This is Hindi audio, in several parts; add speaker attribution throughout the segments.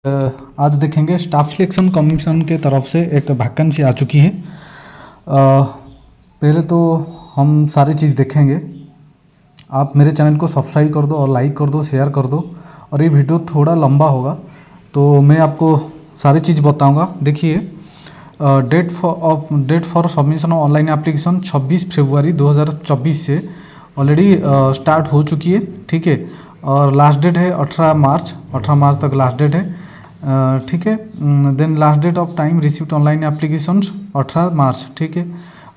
Speaker 1: आज देखेंगे स्टाफ सिलेक्शन कमीशन के तरफ से एक वैकेंसी आ चुकी है। पहले तो हम सारी चीज़ देखेंगे। आप मेरे चैनल को सब्सक्राइब कर दो और लाइक कर दो, शेयर कर दो। और ये वीडियो थोड़ा लंबा होगा तो मैं आपको सारी चीज़ बताऊंगा। देखिए, date for submission of online application 26 फरवरी 2024 से ऑलरेडी स्टार्ट हो चुकी है। ठीक है, और लास्ट डेट है 18 मार्च तक लास्ट डेट है। ठीक है, then last date of time received online applications 18 March. ठीक है,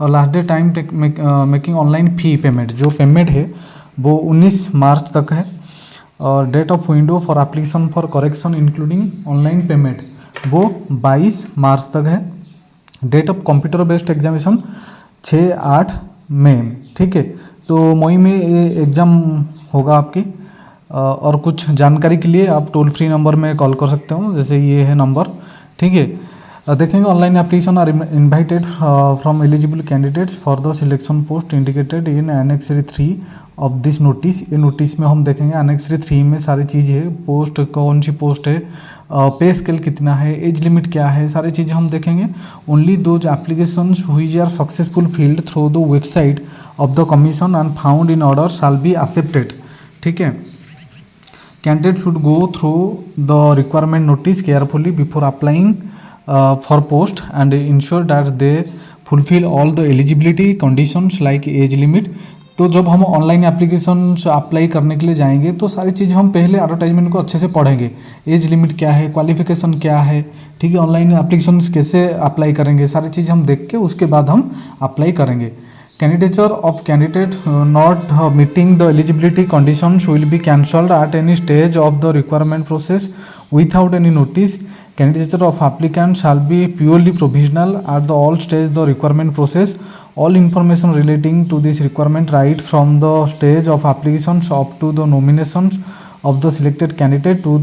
Speaker 1: और last date time making online fee payment, जो पेमेंट है वो 19 मार्च तक है। और date of window for application for correction including online payment वो 22 मार्च तक है। Date of computer based examination 6-8 मई। ठीक है, तो मई में ये एग्ज़ाम होगा आपकी। और कुछ जानकारी के लिए आप टोल फ्री नंबर में कॉल कर सकते हो, जैसे ये है नंबर। ठीक है, देखेंगे online application are invited from eligible candidates for the selection post indicated in annex 3 of this notice. ये नोटिस में हम देखेंगे एनेक्स 3 में सारी चीज़ है। पोस्ट कौन सी पोस्ट है, पे स्केल कितना है, एज लिमिट क्या है, सारी चीज़ें हम देखेंगे। Only those applications which are successful filled through the website of the commission and found in order shall be accepted. ठीक है, candidate should go through the requirement notice carefully before applying for post and ensure that they fulfill all the eligibility conditions like age limit। तो जब हम ऑनलाइन एप्लीकेशन अप्लाई करने के लिए जाएंगे तो सारी चीज़ हम पहले एडवर्टाइजमेंट को अच्छे से पढ़ेंगे। एज लिमिट क्या है, क्वालिफिकेशन क्या है, ठीक है, ऑनलाइन एप्लीकेशन कैसे अप्लाई करेंगे, सारी चीज़ हम देख के उसके बाद हम अप्लाई करेंगे। Candidature of candidate not meeting the eligibility conditions will be cancelled at any stage of the requirement process without any notice. Candidature of applicant shall be purely provisional at the all stage the requirement process. All information relating to this requirement right from the stage of applications up to the nominations of the selected candidate to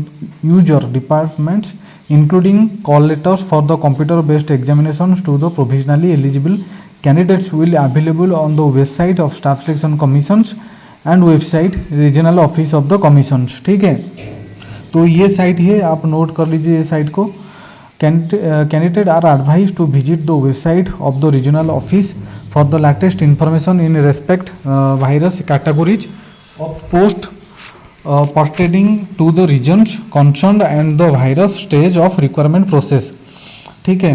Speaker 1: user departments, including call letters for the computer based examinations to the provisionally eligible candidates will available on the website of staff selection commissions and website regional office of the commissions। ठीक है, तो ये साइट है, आप नोट कर लीजिए ये साइट को। Candidate are advised to visit the website of the regional office for the latest information in respect various categories of post pertaining to the regions concerned and the virus stage of requirement process। ठीक है,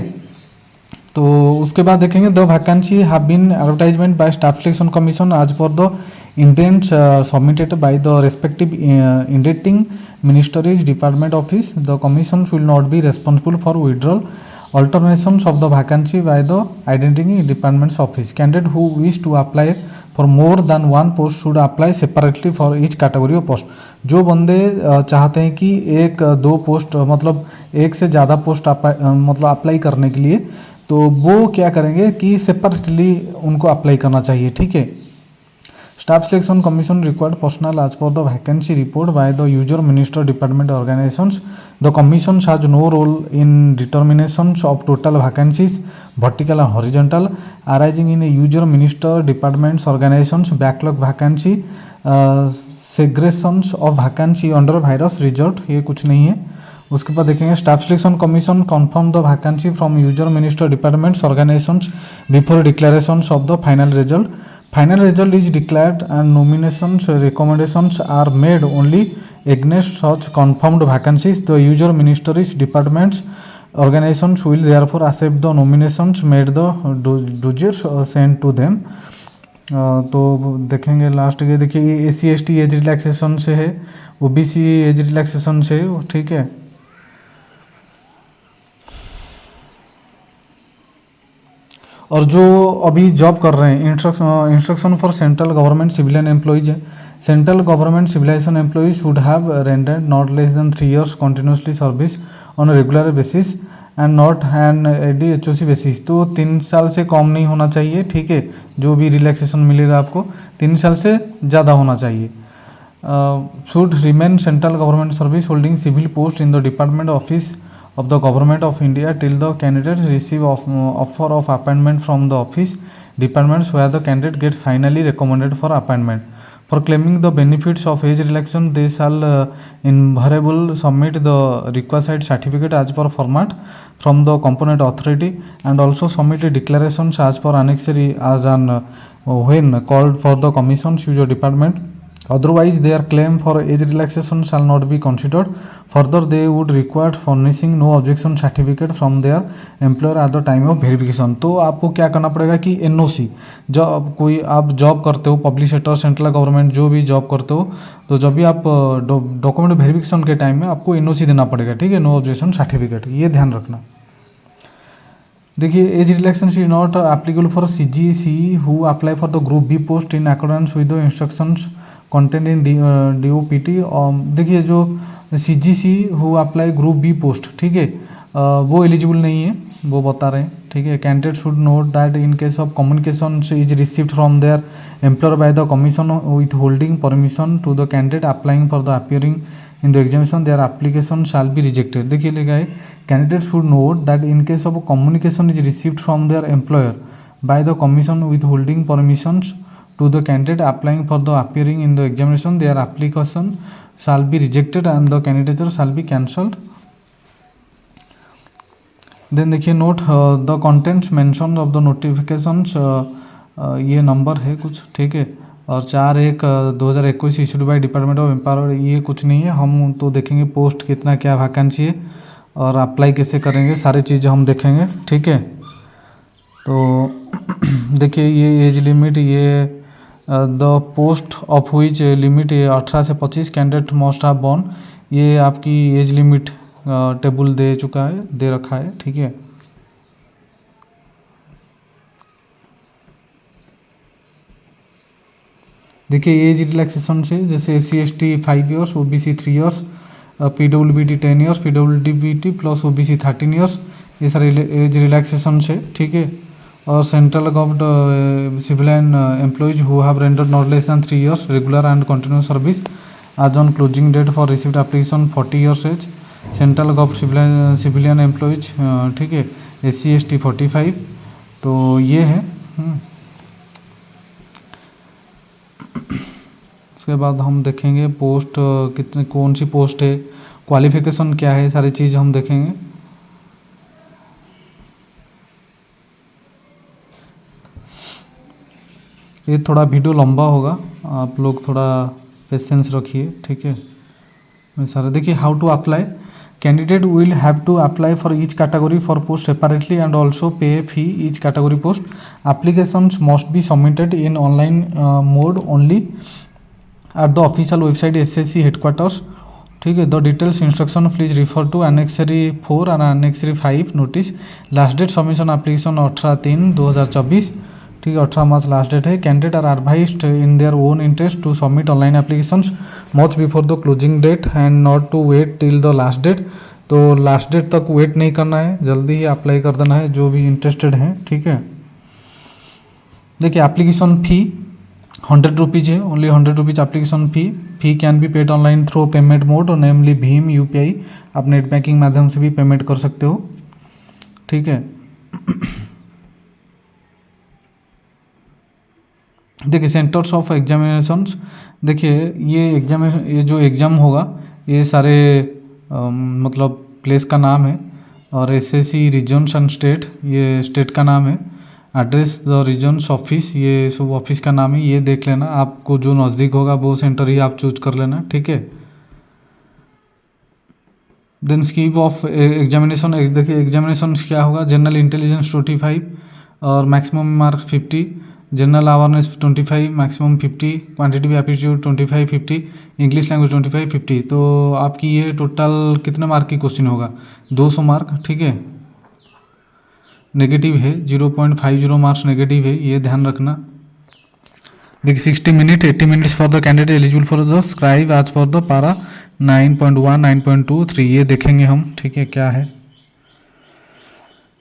Speaker 1: तो उसके बाद देखेंगे the vacancy have been advertisement by Staff Selection Commission as per the intent submitted by the respective indenting ministries department office. The commission will not be responsible for withdrawal alterations of the vacancy by the identity department's office। Candidate who wish to apply for more than one post should apply separately for each category of post। जो बंदे चाहते हैं कि एक दो पोस्ट मतलब एक से ज़्यादा पोस्ट मतलब अप्लाई करने के लिए, तो वो क्या करेंगे कि सेपरेटली उनको अप्लाई करना चाहिए। ठीक है, Staff Selection Commission required personal as per the vacancy report by the user minister department organisations. The commission has no role in determination of total vacancies vertical and horizontal arising in a user minister departments organisations, backlog vacancy, segregations of vacancy under virus result, ये कुछ नहीं है। उसके बाद देखेंगे Staff Selection Commission confirm the vacancy from user minister departments organisations before declarations of the final result. Final result is declared and nominations recommendations are made only against such confirmed vacancies. The user ministries departments organizations will therefore accept the nominations made the dossiers sent to them। तो देखेंगे लास्ट के, देखिए SC/ST एज रिलैक्सेशन से है, OBC एज रिलैक्सेशन से। ठीक है, और जो अभी जॉब कर रहे हैं instruction for central government civilian employees है। Central government civilisation employees should have rendered not less than 3 years continuously service on regular basis and not an ADHOC basis. तो 3 साल से कम नहीं होना चाहिए। ठीक है, जो भी रिलैक्सेशन मिलेगा आपको 3 साल से ज़्यादा होना चाहिए। Should remain central government service holding civil post in the department office of the government of India till the candidate receive offer of appointment from the office departments where the candidate get finally recommended for appointment। For claiming the benefits of age relaxation, they shall invariable submit the requisite certificate as per format from the component authority, and also submit declarations as per annexary as an when called for the commission's user department. Otherwise, their claim for age relaxation shall not be considered. Further, they would require furnishing no objection certificate from their employer at the time of verification. तो आपको क्या करना पड़ेगा कि NOC, जब कोई आप जॉब करते हो, पब्लिक सेक्टर, सेंट्रल गवर्नमेंट, जो भी जॉब करते हो, तो जब भी आप डॉक्यूमेंट वेरिफिकेशन के टाइम में आपको NOC देना पड़ेगा, ठीक है, नो ऑब्जेक्शन सर्टिफिकेट, ये ध्यान रखना। देखिए, age relaxation is not applicable for CGC who apply for the group B post in accordance with the instructions contained in DOPT। देखिए, जो CGC who apply group B post, ठीक है, वो एलिजिबल नहीं है, वो बता रहे हैं, ठीक है। Candidate should note that in case of communication is received from their employer by the commission with holding permission to the candidate applying for the appearing in the examination, their application shall be rejected. देखिए लिखा है, candidate should note that in case of communication is received from their employer by the commission with holding permissions to the candidate applying for the appearing in the examination, their application shall be rejected and the candidature shall be cancelled. Then देखिए, note the contents mention of the notifications, ये नंबर है कुछ, ठीक है, और 4/1/2021 issued by department of empower, ये कुछ नहीं है। हम तो देखेंगे पोस्ट कितना, क्या वैकेंसी है और अप्लाई कैसे करेंगे, सारी चीज़ें हम देखेंगे, ठीक है। तो देखिए, ये एज लिमिट, ये the post of which limit, ये 18 से 25 कैंडिडेट मस्ट हैव बॉर्न, ये आपकी एज लिमिट टेबल दे चुका है, दे रखा है, ठीक है। देखिए, एज रिलैक्सेशन से जैसे SC/ST 5 years, OBC 3 years, PWBD 10 years, PWDBT plus OBC 13 years, ये सारे एज रिलैक्सेशन से, ठीक है। और central government civilian employees who have rendered not less than 3 years regular and continuous service as on closing date for received application 40 years age, central government civilian employees, ठीक है, SC/ST 45, तो ये है। उसके बाद हम देखेंगे पोस्ट कितने, कौन सी पोस्ट है, क्वालिफिकेशन क्या है, सारी चीज़ हम देखेंगे। ये थोड़ा वीडियो लंबा होगा, आप लोग थोड़ा पेशेंस रखिए, ठीक है। सारा देखिए, how to apply, candidate will have to apply for each category for post separately and also pay fee each category post. Applications must be submitted in online mode only at the official website SSC headquarters, ठीक है। The details instruction please refer to annexure 4 and annexure 5 notice. Last date submission application 18/3/2024, ठीक है, 18 मार्च लास्ट डेट है। Candidate are advised in their own interest to submit online applications much before the closing date and not to wait till the last date. तो लास्ट डेट तक वेट नहीं करना है, जल्दी ही अप्लाई कर देना है जो भी इंटरेस्टेड हैं, ठीक है। देखिए, एप्लीकेशन फ़ी 100 रुपीज़ है, only 100 rupees application fee can be paid online through payment mode और नेमली भीम UPI। आप नेट बैंकिंग माध्यम से भी पेमेंट कर सकते हो, ठीक है। देखिए, सेंटर्स ऑफ एग्जामिनेशंस, देखिए ये जो एग्ज़ाम होगा, ये सारे मतलब प्लेस का नाम है, और SSC रीजन्स एंड स्टेट, ये स्टेट का नाम है। एड्रेस द रीजन्स ऑफिस, ये सब ऑफिस का नाम है, ये देख लेना, आपको जो नज़दीक होगा वो सेंटर ही आप चूज कर लेना, ठीक है। देन स्कीम ऑफ एग्जामिनेशन, देखिए एग्जामिनेशन क्या होगा, जनरल इंटेलिजेंस 25 और maximum marks 50, general awareness 25, maximum 50, quantitative aptitude 25 50, English language 25 50। तो आपकी ये टोटल कितने मार्क की क्वेश्चन होगा, 200 मार्क, ठीक है। नेगेटिव है 0.50 मार्क्स नेगेटिव है, ये ध्यान रखना। देखिए, 60 minute 80 minutes for the candidate eligible for the scribe as per the para 9.1 9.2 3, ये देखेंगे हम, ठीक है, क्या है।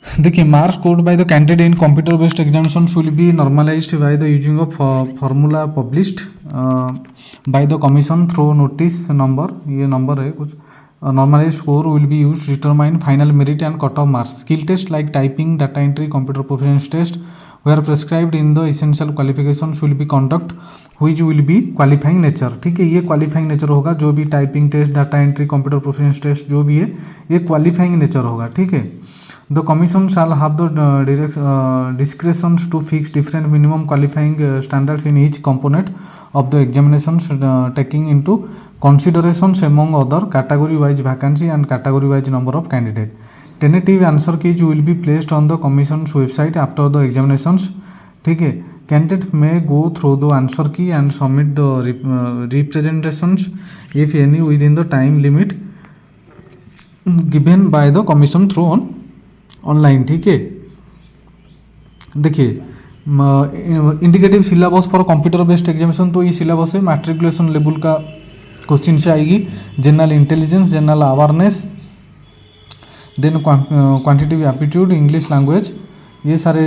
Speaker 1: देखिए, marks scored by the candidate in computer based examination will be normalised by the using of formula published by the commission through notice number, ये नंबर है कुछ। Normalised score will be used determine final merit and cut off marks. Skill test like typing, data entry, computer proficiency test where prescribed in the essential qualification will be conduct which will be qualifying nature. ठीक है, ये क्वालिफाइंग नेचर होगा, जो भी typing test, data entry, computer proficiency test जो भी है ये क्वालिफाइंग नेचर होगा। ठीक है, the commission shall have the discretions to fix different minimum qualifying standards in each component of the examinations taking into considerations among other category wise vacancy and category wise number of candidate. Tentative answer keys will be placed on the commission's website after the examinations. ठीक है, candidate may go through the answer key and submit the representations if any within the time limit given by the commission through on online। ठीक है, देखिए indicative syllabus for computer based examination, तो ये सिलेबस है मैट्रिकुलेशन लेवल का क्वेश्चन से आएगी, general intelligence, general awareness, then quantitative aptitude, English language, ये सारे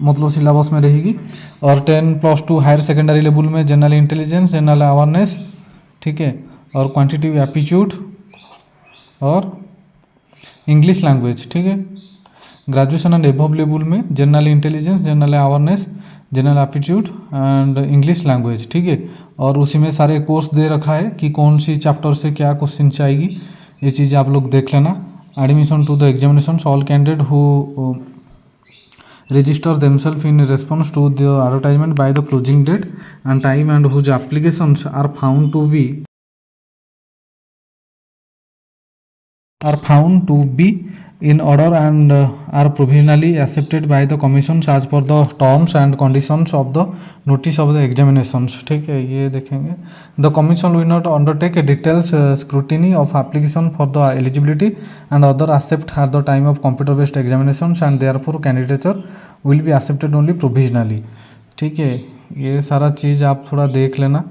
Speaker 1: मतलब सिलेबस में रहेगी। और 10+2 हायर सेकेंडरी लेवल में जनरल इंटेलिजेंस, जनरल अवेयरनेस, ठीक है, और क्वांटिटेटिव एप्टीट्यूड और इंग्लिश लैंग्वेज। ठीक है, ग्रेजुएशन एंड एबव लेवल में general intelligence, general awareness, general aptitude and English language. ठीक है, और उसी में सारे कोर्स दे रखा है कि कौन सी चैप्टर से क्या क्वेश्चन आएगी, ये चीज़ आप लोग देख लेना। Admission to the examination, all candidate who register themselves in response to the advertisement by the closing date and time and whose applications are found to be in order and are provisionally accepted by the commissions as per the terms and conditions of the notice of the examinations। ठीक है, ये देखेंगे। The commission will not undertake a detailed scrutiny of application for the eligibility and other accept at the time of computer based examinations and therefore candidature will be accepted only provisionally। ठीक है, ये सारा चीज़ आप थोड़ा देख लेना।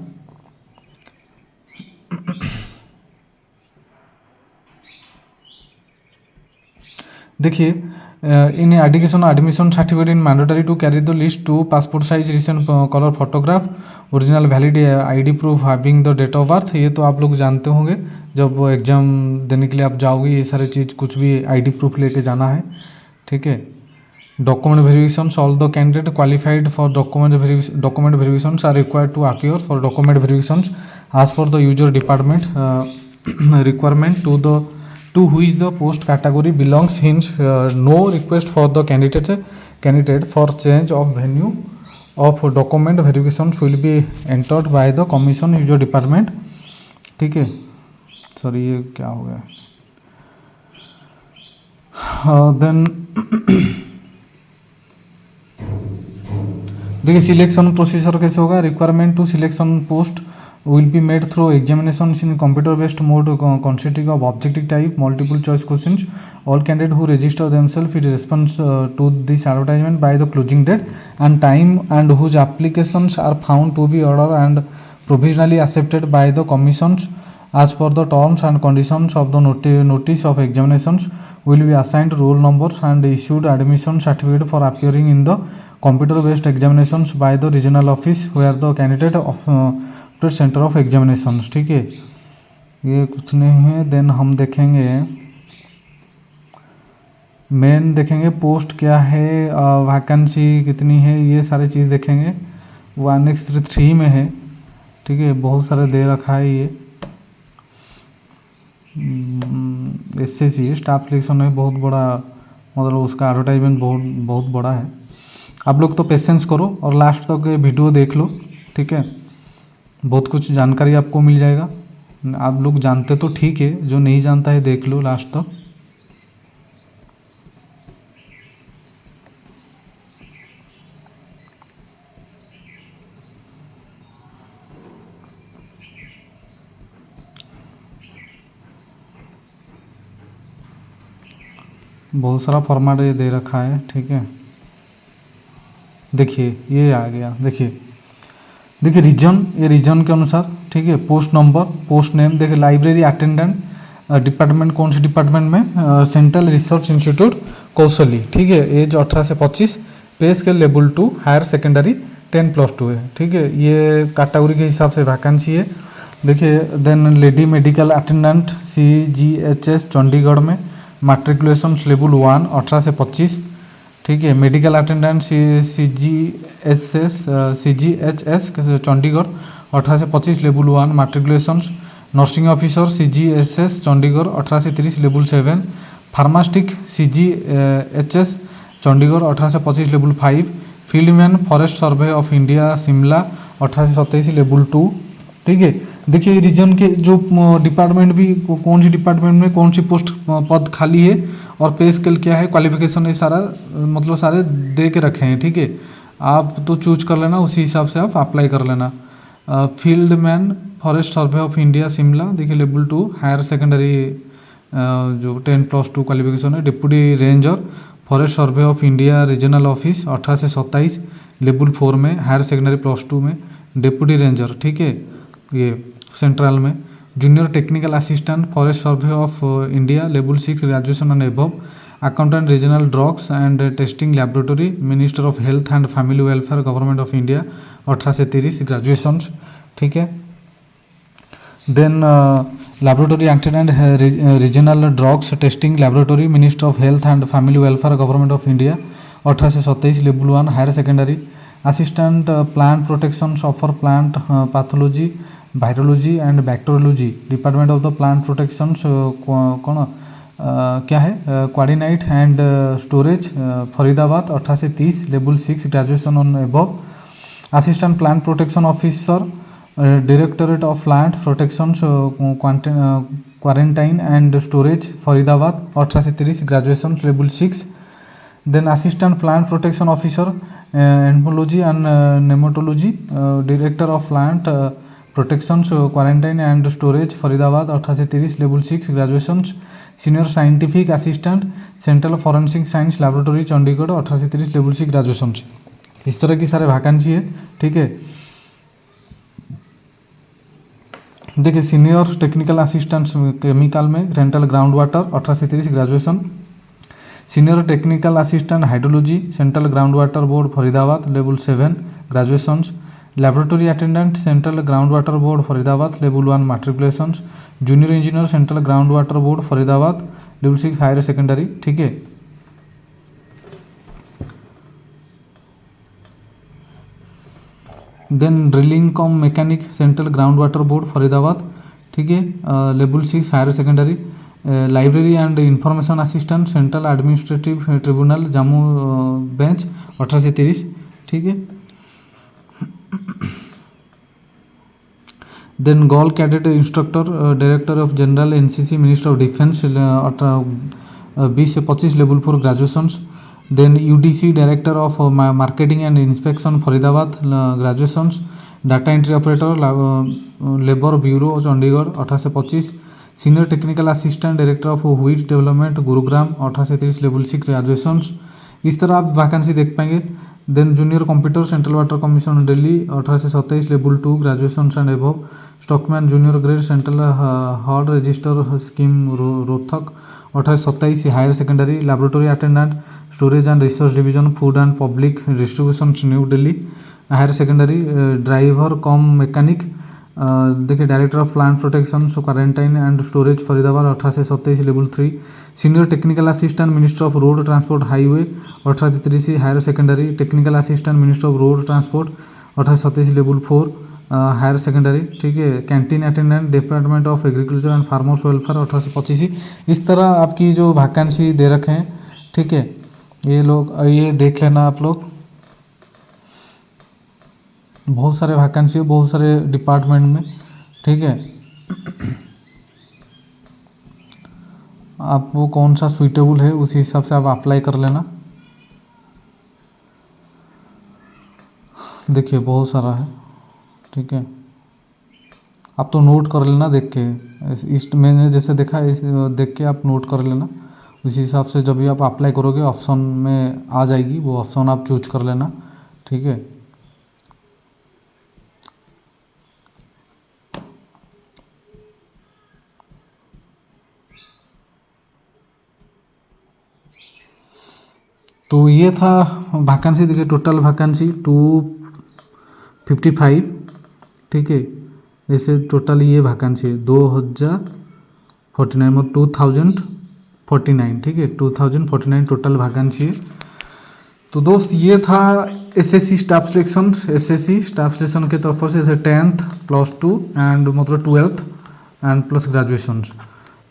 Speaker 1: देखिए, in addition admission certificate in mandatory to carry the list 2 passport size recent colour photograph, original valid ID proof having the date of birth, ये तो आप लोग जानते होंगे, जब एग्जाम देने के लिए आप जाओगे ये सारी चीज़, कुछ भी आईडी प्रूफ लेके जाना है। ठीक है, document verification, all the candidate qualified for document verification are required to appear for document verification as per the user department requirement to which the post category belongs, hence no request for the candidate for change of venue of document verification will be entered by the commission user department। ठीक है, सॉरी ये क्या हो गया, देन देखिए सिलेक्शन प्रोसीजर कैसे होगा। Requirement to selection post will be made through examinations in computer based mode consisting of objective type multiple choice questions। All candidates who register themselves in response to this advertisement by the closing date and time and whose applications are found to be ordered and provisionally accepted by the commissions as per the terms and conditions of the notice of examinations will be assigned roll numbers and issued admission certificate for appearing in the computer based examinations by the regional office where the candidate of centre of examination. ठीक है, ये कुछ नहीं है। देन हम देखेंगे मेन, देखेंगे पोस्ट क्या है, वैकेंसी कितनी है, ये सारी चीज़ देखेंगे। वो एनेक्स 3 में है। ठीक है, बहुत सारे दे रखा है, ये SSC स्टाफ सिलेक्शन है, बहुत बड़ा, मतलब उसका एडवर्टाइजमेंट बहुत बड़ा है। आप लोग तो पेशेंस करो और लास्ट तक ये वीडियो देख लो। ठीक है, बहुत कुछ जानकारी आपको मिल जाएगा। आप लोग जानते तो ठीक है, जो नहीं जानता है देख लो लास्ट तक। बहुत सारा फॉर्मेट ये दे रखा है। ठीक है, देखिए ये आ गया। देखिए रीजन, ये रीजन के अनुसार। ठीक है, पोस्ट नंबर, पोस्ट नेम, देखिए लाइब्रेरी अटेंडेंट, डिपार्टमेंट कौन से डिपार्टमेंट में, सेंट्रल रिसर्च इंस्टीट्यूट कौशली। ठीक है, एज 18 से 25, पे स्केल लेवल 2 हायर सेकेंडरी 10+2 है। ठीक है, ये कैटेगरी के हिसाब से वैकेंसी है। देखिए then lady medical attendant CGHS Chandigarh में, मैट्रिकुलेशन लेवल 1 18 से 25। ठीक है। मेडिकल अटेंडेंट CGHS चंडीगढ़ 18 से 25 level 1 matriculations. Nursing officer CGSS Chandigarh 18 से 30 लेवल 7। फार्मास्टिक CGHS चंडीगढ़ 18 से 25 level 5। Fieldman forest survey of India Shimla 18 से 27 लेवल 2। ठीक है। देखिए रीजन के जो डिपार्टमेंट भी कौन सी डिपार्टमेंट में कौन सी पोस्ट पद खाली है और पे स्केल क्या है, क्वालिफिकेशन, ये सारा मतलब सारे दे के रखे हैं। ठीक है, आप तो चूज कर लेना, उसी हिसाब से आप अप्लाई कर लेना। Field man forest survey of India Shimla, देखिए लेवल 2 हायर सेकेंडरी जो 10+2 क्वालिफिकेशन है। Deputy ranger forest survey of India regional office 18 से 27 लेवल 4 में, हायर सेकेंडरी +2 में डिप्टी रेंजर। ठीक है, ये सेंट्रल में। Junior technical assistant forest survey of India level 6 graduation and above. Accountant regional drugs and testing laboratory minister of health and family welfare government of India 18 से 30 ग्रेजुएशन। ठीक है। Then laboratory attendant regional drugs testing laboratory minister of health and family welfare government of India 18 से 27 level 1 higher secondary. Assistant plant protection officer plant pathology virology and bacteriology department of the plant protection कौन क्या है, कोऑर्डिनेट एंड स्टोरेज फरीदाबाद 18 से 30 level 6 graduation on above. Assistant plant protection officer directorate of plant protection quarantine and storage Faridabad 18 से 30 graduation level 6। Then assistant plant protection officer entomology and nematology director of plant protection quarantine and storage Faridabad 18 से 30 level 6 graduation. Senior scientific assistant central forensic science laboratory Chandigarh 18 से 30 लेवल 6 ग्रेजुएशन। इस तरह की सारे वैकेंसी है। ठीक है, देखिए सीनियर टेक्निकल असिस्टेंट केमिकल में रेंटल ग्राउंड वाटर 18 से 30 graduation. Senior technical assistant hydrology central ground water board Faridabad level 7 graduation. Laboratory attendant central ground water board Faridabad level 1 matriculation. Junior engineer central ground water board Faridabad level 6 higher secondary. ठीक है। Then drilling cum mechanic central ground water board Faridabad. ठीक है, level 6 higher secondary. Library and information assistant central administrative tribunal Jammu bench 18 से 30। ठीक है। Then girl cadet instructor director of general NCC minister of defence 20 से 25 level 4 graduation. Then UDC director of marketing and inspection Faridabad graduation. Data entry operator labour bureau Chandigarh 18 से 25। Senior technical assistant director of wheat development Gurugram 18 से 30 लेवल 6 ग्रेजुएशन। इस तरह आप वैकेंसी देख पाएंगे। Then junior computer central water commission Delhi 18 से 27 level 2 graduation and above. Stockman junior grade central herd register scheme Rohtak 18 से 27 higher secondary. Laboratory attendant storage and research division food and public distribution new Delhi higher secondary. Driver cum mechanic देखिए director of plant protection quarantine and storage Faridabad 18 से 27 level 3। Senior technical assistant minister of road transport highway 18 से 30 higher secondary. Technical assistant minister of road transport 18 से 27 लेवल 4 हायर सेकेंडरी। ठीक है। Canteen attendant department of agriculture and farmers welfare 18 से 25। इस तरह आपकी जो वैकेंसी दे रखे हैं। ठीक है, ये लोग ये देख लेना आप लोग। बहुत सारे वैकेंसी है बहुत सारे डिपार्टमेंट में। ठीक है, आपको कौन सा सूटेबल है उसी हिसाब से आप अप्लाई कर लेना। देखिए बहुत सारा है। ठीक है, आप तो नोट कर लेना देख के। इस मैंने जैसे देखा देख के आप नोट कर लेना। उसी हिसाब से जब भी आप अप्लाई करोगे ऑप्शन में आ जाएगी, वो ऑप्शन आप चूज कर लेना। ठीक है, तो ये था वैकेंसी। देखिए टोटल वैकेंसी 255। ठीक है, ऐसे टोटल ये वैकेंसी है 2049 मतलब 2049। ठीक है, 2049 टोटल वैकेंसी है। तो दोस्त ये था SSC staff selection, SSC staff selection की तरफ से जैसे 10th +2 एंड मतलब 12th एंड प्लस ग्रेजुएशन।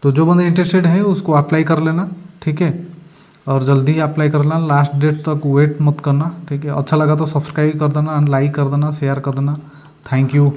Speaker 1: तो जो बंदे इंटरेस्टेड है उसको अप्लाई कर लेना, ठीक है, और जल्दी ही अप्लाई कर लेना, लास्ट डेट तक वेट मत करना, ठीक है। अच्छा लगा तो सब्सक्राइब कर देना, लाइक कर देना, शेयर कर देना। Thank you.